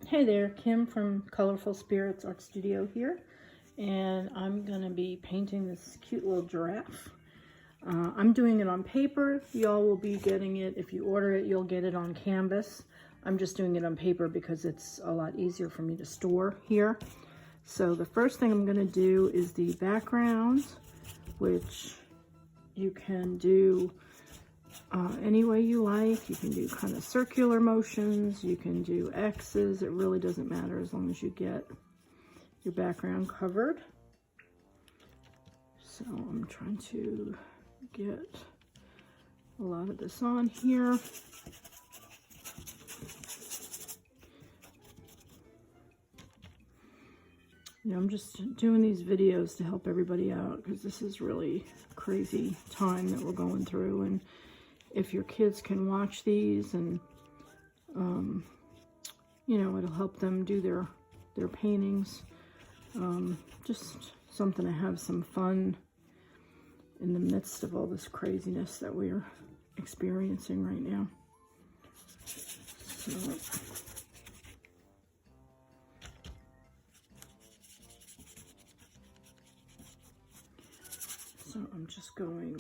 Hey there, Kim from Colorful Spirits Art Studio here, and I'm going to be painting this cute little giraffe. I'm doing it on paper. Y'all will be getting it, if you order it, you'll get it on canvas. I'm just doing it on paper because it's a lot easier for me to store here. So the first thing I'm going to do is the background, which you can do any way you like. You can do kind of circular motions, you can do X's, it really doesn't matter as long as you get your background covered. So I'm trying to get a lot of this on here. You know, I'm just doing these videos to help everybody out because this is really a crazy time that we're going through, and if your kids can watch these and you know, it'll help them do their paintings. Just something to have some fun in the midst of all this craziness that we're experiencing right now. So I'm just going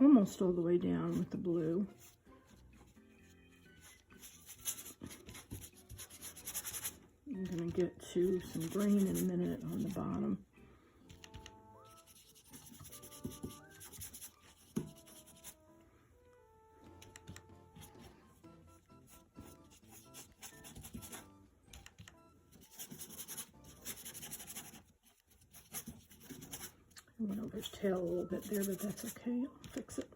almost all the way down with the blue. I'm going to get to some green in a minute on the bottom. I went over his tail a little bit there, but that's okay. I'll fix it.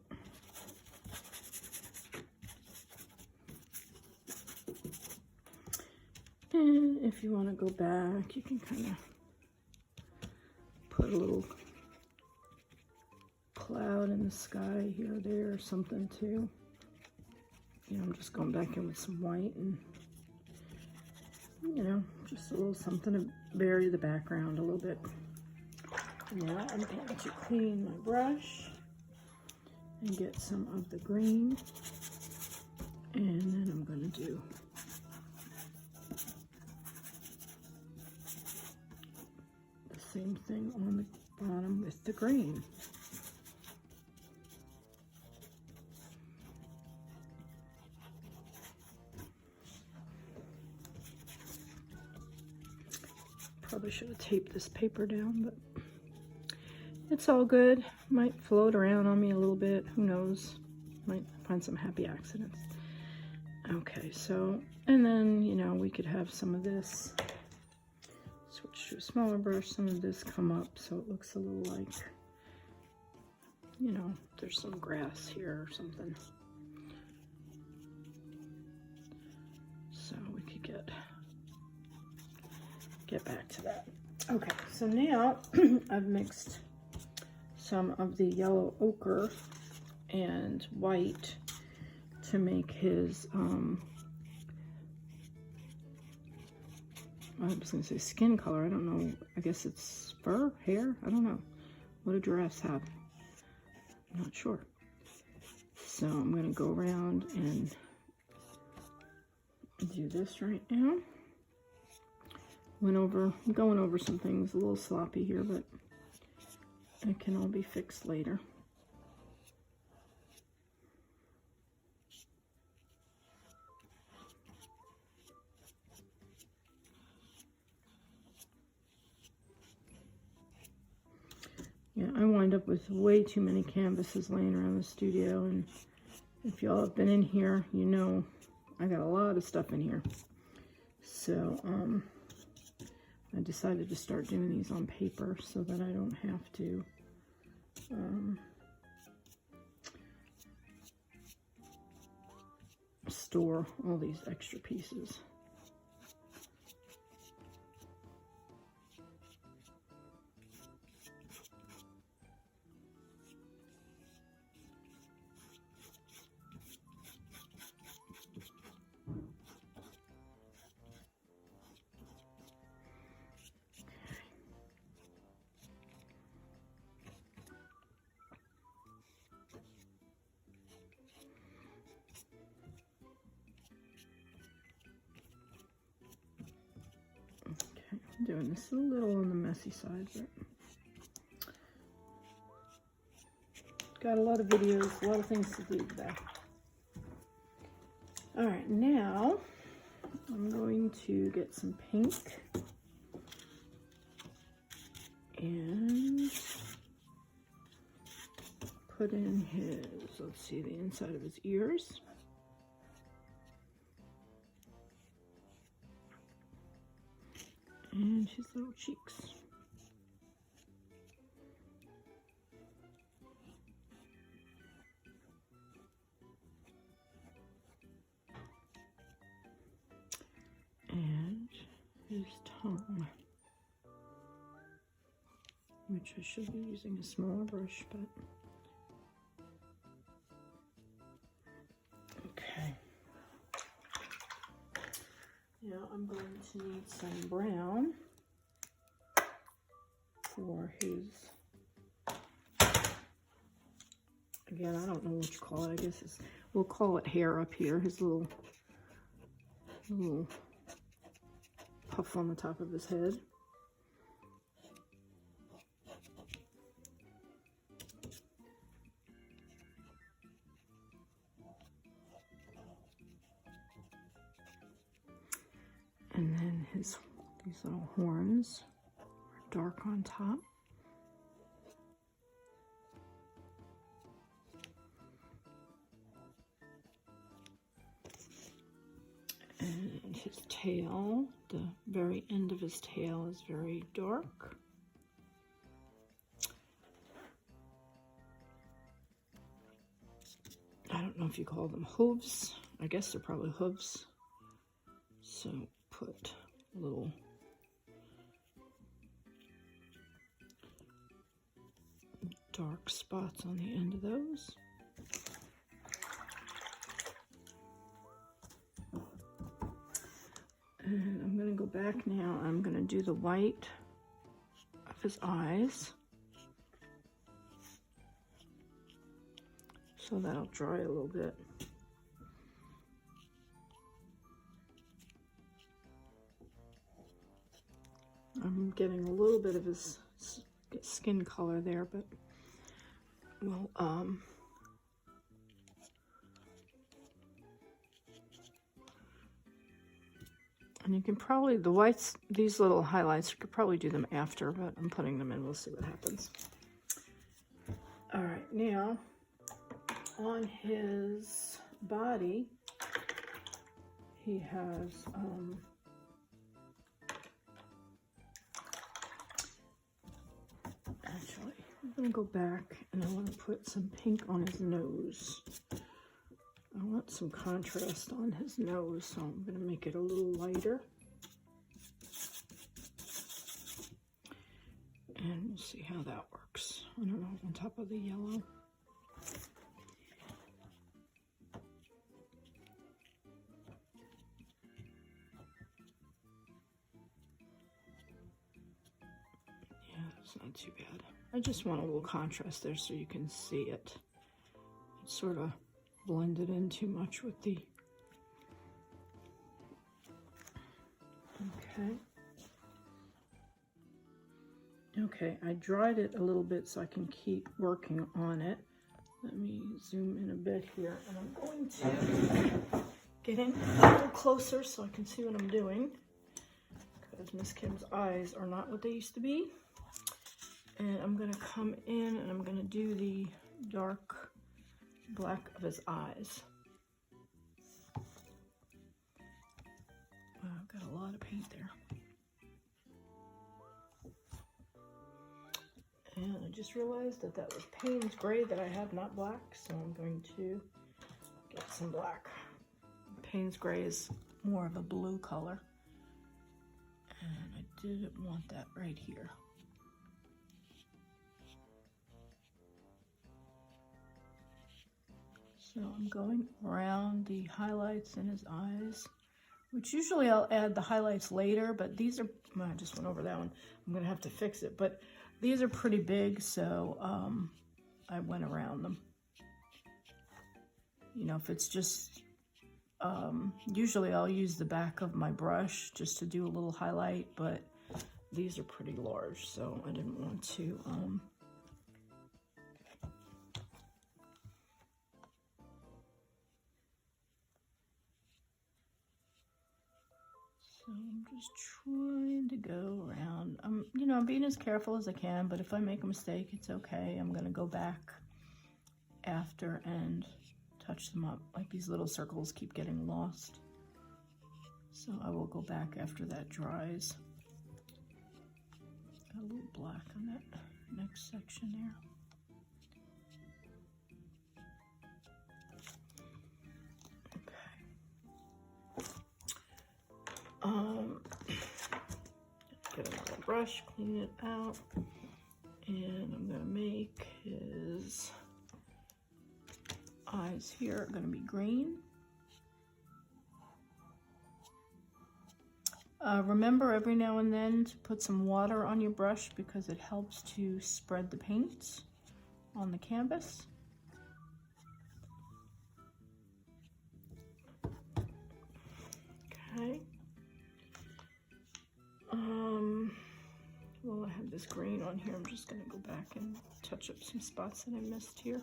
And if you want to go back, you can kind of put a little cloud in the sky here or there or something too. You know, I'm just going back in with some white and, you know, just a little something to vary the background a little bit. Now I'm going to clean my brush and get some of the green, and then I'm going to do the same thing on the bottom with the green. Probably should have taped this paper down, but it's all good. Might float around on me a little bit. Who knows? Might find some happy accidents. Okay, so, and then, you know, we could have some of this. Switch to a smaller brush. Some of this come up so it looks a little like, you know, there's some grass here or something. So we could get back to that. Okay, so now I've mixed some of the yellow ochre and white to make his, I was going to say skin color. I don't know. I guess it's fur, hair. I don't know. What do giraffes have? I'm not sure. So I'm going to go around and do this right now. I'm going over some things, a little sloppy here, but it can all be fixed later. Yeah, I wind up with way too many canvases laying around the studio, and if y'all have been in here, you know I got a lot of stuff in here. So, I decided to start doing these on paper so that I don't have to store all these extra pieces. doing this a little on the messy side, but got a lot of videos, a lot of things to do today. All right, now I'm going to get some pink and put in his, let's see, the inside of his ears. And his little cheeks. And his tongue, which I should be using a smaller brush, but okay. Now I'm going to need some brown for his, again, I don't know what you call it. I guess it's, we'll call it hair up here, his little puff on the top of his head. And then these little horns are dark on top. And his tail, the very end of his tail is very dark. I don't know if you call them hooves. I guess they're probably hooves. So put little dark spots on the end of those. And I'm going to go back now. I'm going to do the white of his eyes. So that'll dry a little bit. I'm getting a little bit of his skin color there, but well, and you can probably, the whites, these little highlights, you could probably do them after, but I'm putting them in. We'll see what happens. All right, now on his body, he has, actually, I'm going to go back and I want to put some pink on his nose. I want some contrast on his nose, so I'm going to make it a little lighter. And we'll see how that works. I don't know, on top of the yellow. Yeah, it's not too bad. I just want a little contrast there so you can see it. It's sort of blended in too much with the, okay, I dried it a little bit so I can keep working on it. Let me zoom in a bit here, and I'm going to get in a little closer so I can see what I'm doing, because Miss Kim's eyes are not what they used to be. And I'm going to come in and I'm going to do the dark black of his eyes. Wow, I've got a lot of paint there. And I just realized that that was Payne's gray that I have, not black, so I'm going to get some black. Payne's gray is more of a blue color, and I didn't want that right here. So I'm going around the highlights in his eyes, which usually I'll add the highlights later, but these are, well, I just went over that one. I'm gonna have to fix it, but these are pretty big, so I went around them. You know, if it's just, usually I'll use the back of my brush just to do a little highlight, but these are pretty large, so I didn't want to so I'm just trying to go around. You know, I'm being as careful as I can, but if I make a mistake, it's okay. I'm gonna go back after and touch them up. Like these little circles keep getting lost. So I will go back after that dries. Got a little black on that next section there. Get another brush, clean it out, and I'm gonna make his eyes here are gonna be green. Remember every now and then to put some water on your brush because it helps to spread the paint on the canvas. Okay. Well, I have this green on here. I'm just gonna go back and touch up some spots that I missed here.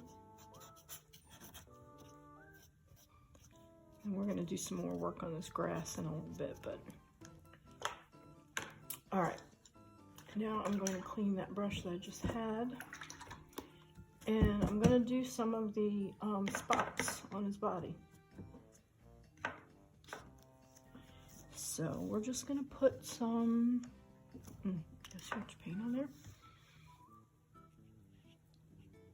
And we're gonna do some more work on this grass in a little bit, but all right. Now I'm going to clean that brush that I just had, and I'm gonna do some of the spots on his body. So we're just gonna put some too much paint on there.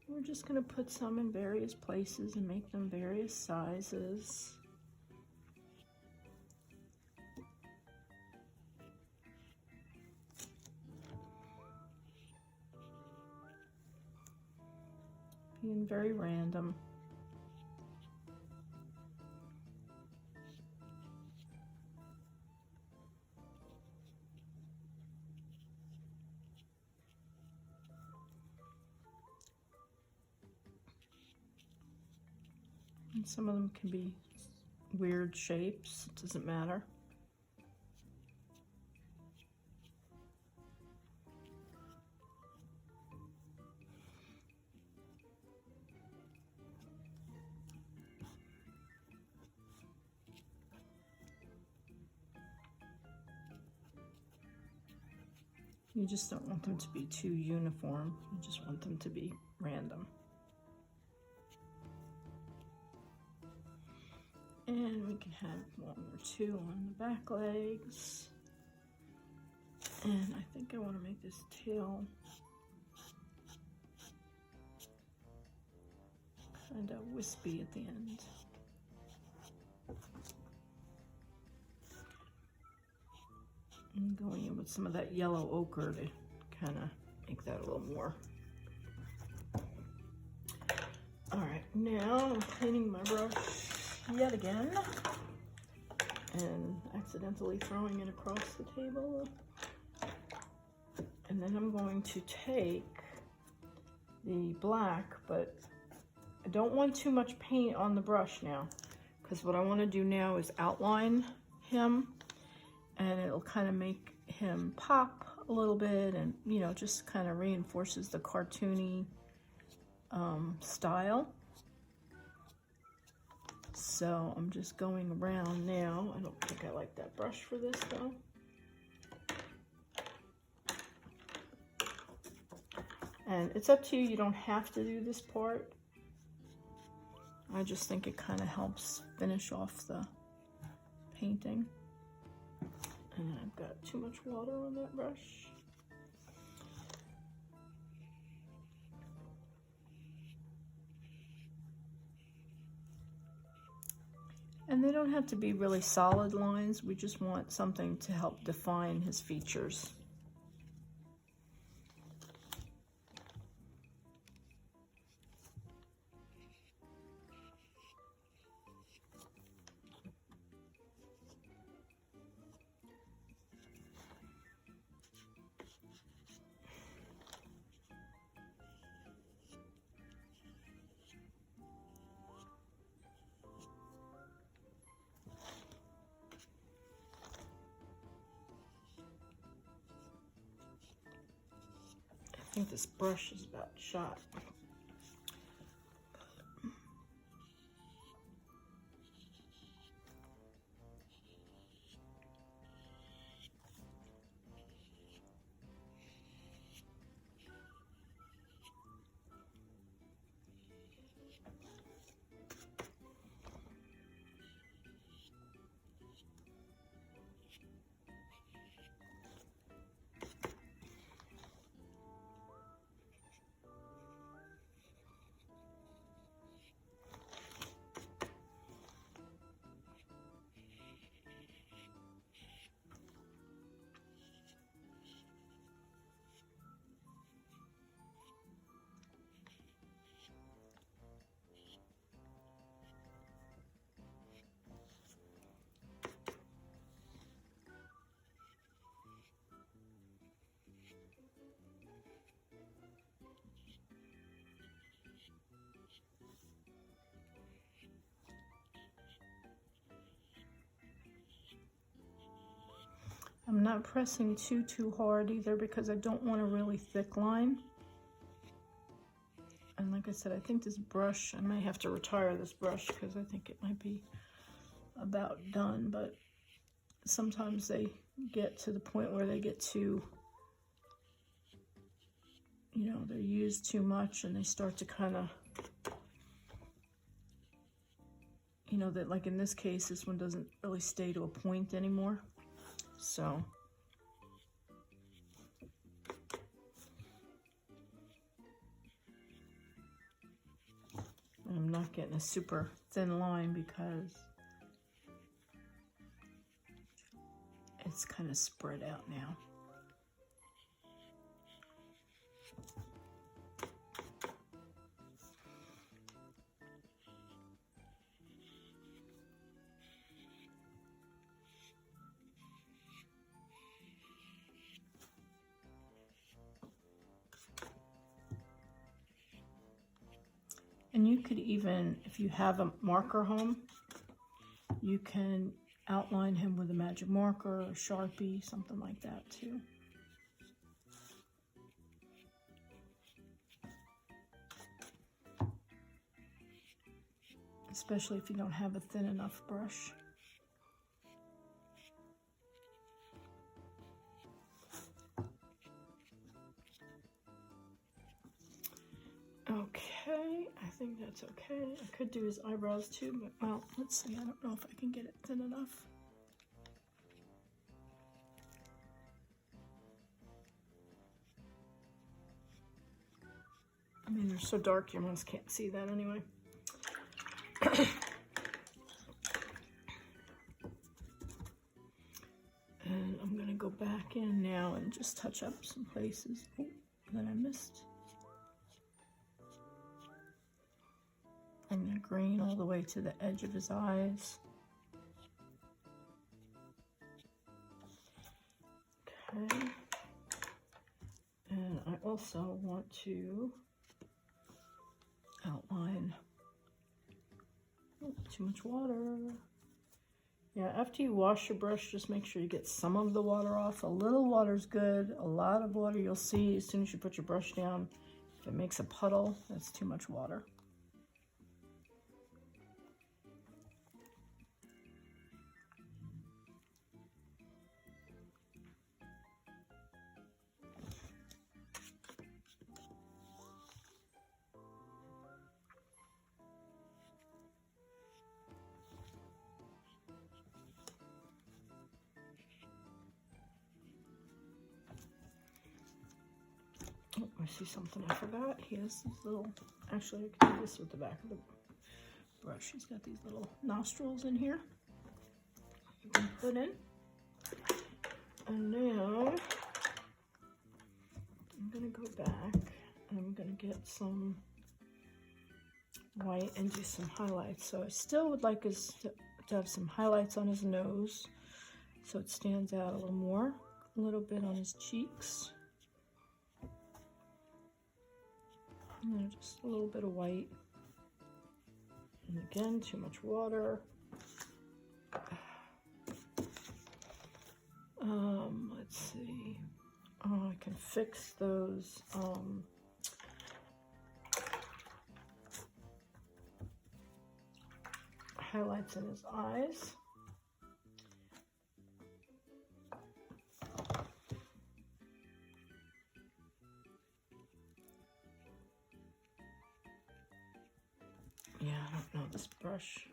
We're just gonna put some in various places and make them various sizes. Being very random. And some of them can be weird shapes, it doesn't matter. You just don't want them to be too uniform. You just want them to be random. And we can have one or two on the back legs. And I think I want to make this tail kind of wispy at the end. And going in with some of that yellow ochre to kind of make that a little more. All right, now I'm cleaning my brush yet again and accidentally throwing it across the table. And then I'm going to take the black, but I don't want too much paint on the brush now, because what I want to do now is outline him, and it'll kind of make him pop a little bit, and you know, just kind of reinforces the cartoony style. So I'm just going around now. I don't think I like that brush for this though. And it's up to you, you don't have to do this part. I just think it kind of helps finish off the painting. And I've got too much water on that brush. And they don't have to be really solid lines. We just want something to help define his features. think this brush is about shot. I'm not pressing too hard either because I don't want a really thick line. And like I said, I think this brush, I might have to retire this brush because I think it might be about done, but sometimes they get to the point where they get too, you know, they're used too much and they start to kind of, you know, that like in this case, this one doesn't really stay to a point anymore. So I'm not getting a super thin line because it's kind of spread out now. And you could even, if you have a marker home, you can outline him with a magic marker or Sharpie, something like that too. Especially if you don't have a thin enough brush. Okay, I think that's okay. I could do his eyebrows too, but well, let's see. I don't know if I can get it thin enough. I mean, they're so dark, you almost can't see that anyway. And I'm gonna go back in now and just touch up some places that I missed. I'm gonna green all the way to the edge of his eyes. Okay. And I also want to outline, too much water. Yeah, after you wash your brush, just make sure you get some of the water off. A little water's good. A lot of water, you'll see as soon as you put your brush down, if it makes a puddle, that's too much water. Oh, I see something I forgot. He has these little, actually I can do this with the back of the brush. He's got these little nostrils in here you can put in. And now I'm gonna go back and I'm gonna get some white and do some highlights. So I still would like us to have some highlights on his nose so it stands out a little more. A little bit on his cheeks. And then just a little bit of white. And again, too much water. Let's see. Oh, I can fix those highlights in his eyes. Yeah, I don't know this brush.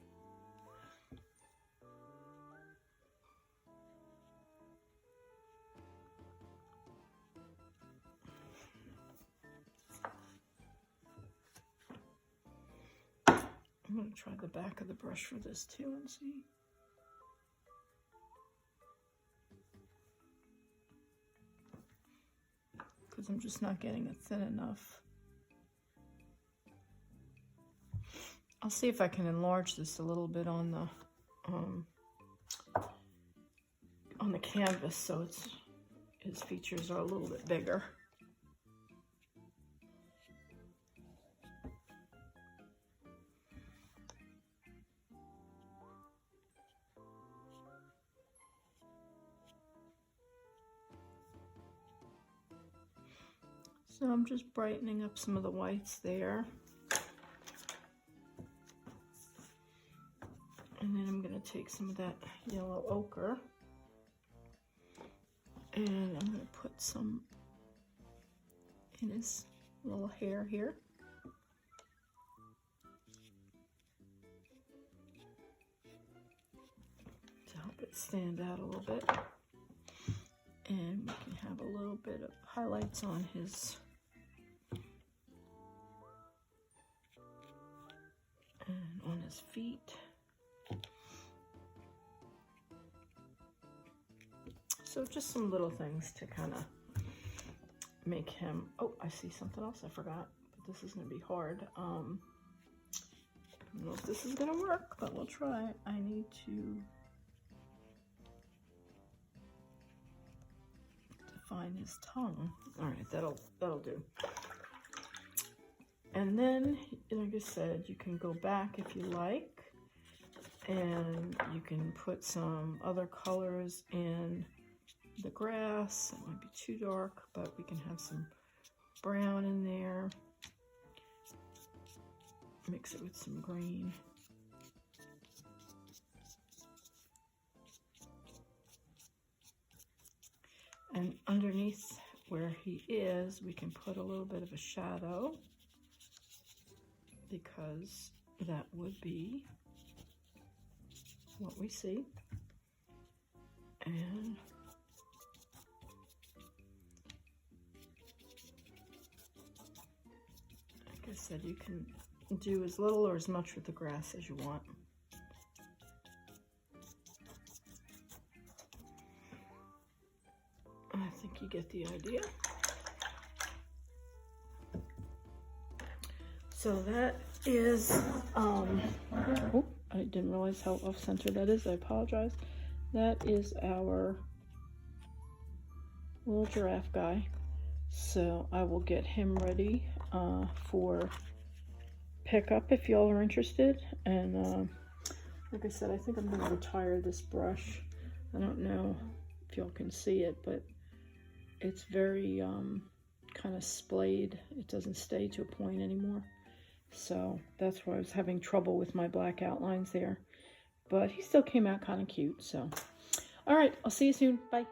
I'm going to try the back of the brush for this too and see. Because I'm just not getting it thin enough. I'll see if I can enlarge this a little bit on the canvas so his features are a little bit bigger. So I'm just brightening up some of the whites there. And then I'm going to take some of that yellow ochre and I'm going to put some in his little hair here. To help it stand out a little bit. And we can have a little bit of highlights on his feet. So just some little things to kind of make him, oh, I see something else I forgot, but this is going to be hard. I don't know if this is going to work, but we'll try. I need to define his tongue. All right, that'll do. And then, like I said, you can go back if you like, and you can put some other colors in the grass. It might be too dark, but we can have some brown in there. Mix it with some green. And underneath where he is, we can put a little bit of a shadow, because that would be what we see. And like I said, you can do as little or as much with the grass as you want. I think you get the idea. So that is, oh, I didn't realize how off-center that is. I apologize. That is our little giraffe guy. So I will get him ready for pickup if y'all are interested. And like I said, I think I'm going to retire this brush. I don't know if y'all can see it, but it's very kind of splayed. It doesn't stay to a point anymore. So that's why I was having trouble with my black outlines there. But he still came out kind of cute. So, all right, I'll see you soon. Bye.